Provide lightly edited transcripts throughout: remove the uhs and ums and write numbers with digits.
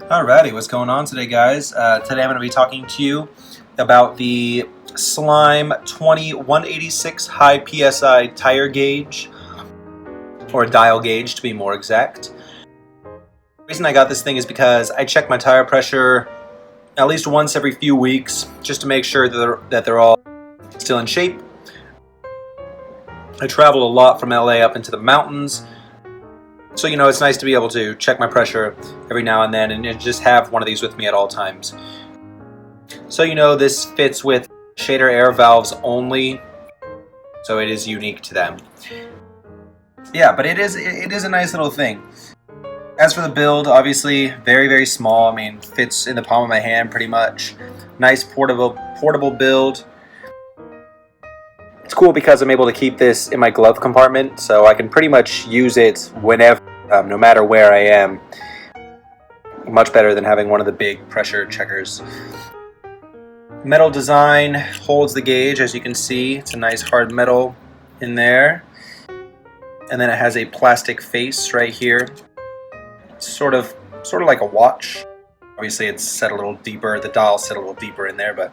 Alrighty, what's going on today, guys? Today I'm going to be talking to you about the Slime 186 high PSI tire gauge, or dial gauge to be more exact. The reason I got this thing is because I check my tire pressure at least once every few weeks just to make sure that they're all still in shape. I travel a lot from LA up into the mountains, so it's nice to be able to check my pressure every now and then and just have one of these with me at all times. So this fits with shader air valves only, so it is unique to them. Yeah, but it is a nice little thing. As for the build, obviously very, very small. I mean, fits in the palm of my hand pretty much. Nice portable build. It's cool because I'm able to keep this in my glove compartment, so I can pretty much use it whenever, no matter where I am. Much better than having one of the big pressure checkers. Metal design holds the gauge, as you can see. It's a nice hard metal in there. And then it has a plastic face right here. It's sort of like a watch. Obviously it's set a little deeper, the dial's set a little deeper in there, but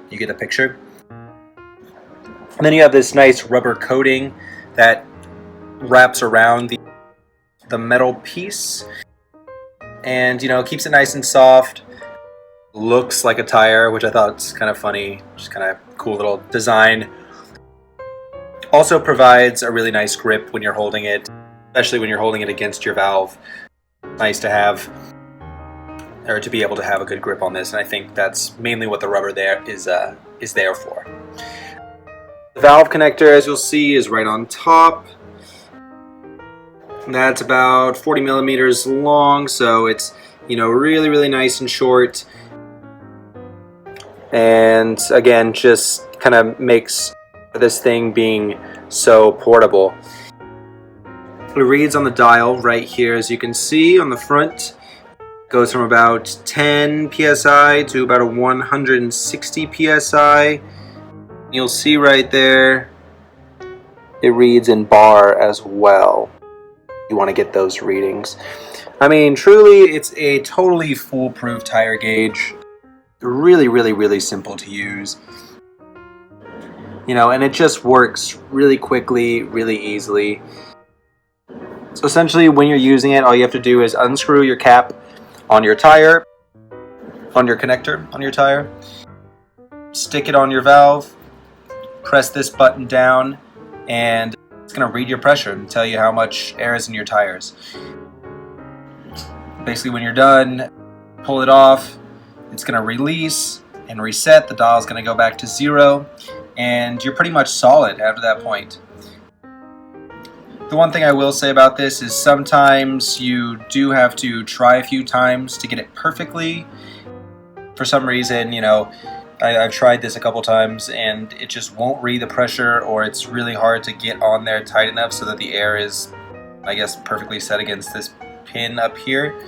you get the picture. And then you have this nice rubber coating that wraps around the metal piece, and keeps it nice and soft. Looks like a tire, which I thought was kind of funny, just kind of cool little design. Also provides a really nice grip when you're holding it, especially when you're holding it against your valve. Nice to have, or to be able to have a good grip on this, and I think that's mainly what the rubber there is there for. The valve connector, as you'll see, is right on top. That's about 40 millimeters long, so it's really, really nice and short. And again, just kind of makes this thing being so portable. It reads on the dial right here, as you can see on the front. It goes from about 10 PSI to about a 160 PSI. You'll see right there, it reads in bar as well. You want to get those readings. I mean, truly, it's a totally foolproof tire gauge. Really, really, really simple to use. And it just works really quickly, really easily. So essentially, when you're using it, all you have to do is unscrew your cap on your tire, on your connector on your tire, stick it on your valve, press this button down, and it's going to read your pressure and tell you how much air is in your tires. Basically, when you're done, pull it off, it's going to release and reset. The dial is going to go back to 0, and you're pretty much solid after that point. The one thing I will say about this is sometimes you do have to try a few times to get it perfectly. For some reason, I've tried this a couple times and it just won't read the pressure, or it's really hard to get on there tight enough so that the air is, I guess, perfectly set against this pin up here.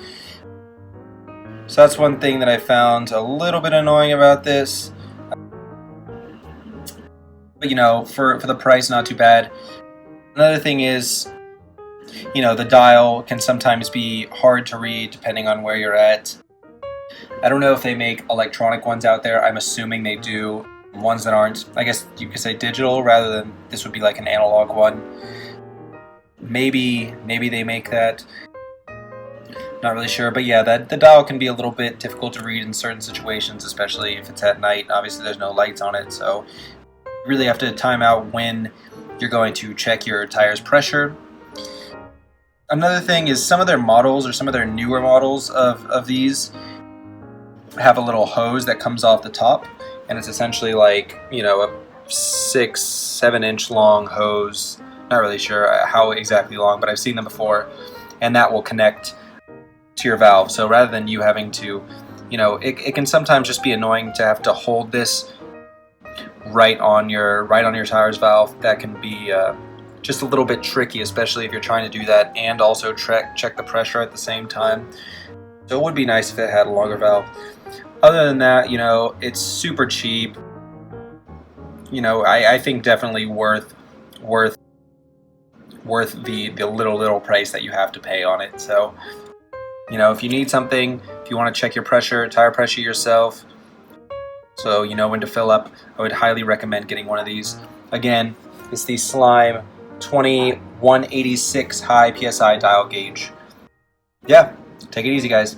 So that's one thing that I found a little bit annoying about this. But for the price, not too bad. Another thing is, the dial can sometimes be hard to read depending on where you're at. I don't know if they make electronic ones out there. I'm assuming they do. Ones that aren't, I guess you could say digital, rather than this would be like an analog one. Maybe they make that. Not really sure, but yeah, the dial can be a little bit difficult to read in certain situations, especially if it's at night. Obviously there's no lights on it, so you really have to time out when you're going to check your tire's pressure. Another thing is some of their models, or some of their newer models of these, have a little hose that comes off the top, and it's essentially like a 6-7 inch long hose. Not really sure how exactly long, but I've seen them before, and that will connect to your valve. So rather than you having to, it can sometimes just be annoying to have to hold this right on your tire's valve. That can be just a little bit tricky, especially if you're trying to do that and also check the pressure at the same time. So it would be nice if it had a longer valve. Other than that, it's super cheap. I think definitely worth the little price that you have to pay on it. So You know, if you need something, if you want to check your pressure, tire pressure yourself, so you know when to fill up, I would highly recommend getting one of these. Again, it's the Slime 2186 high PSI dial gauge. Yeah, take it easy, guys.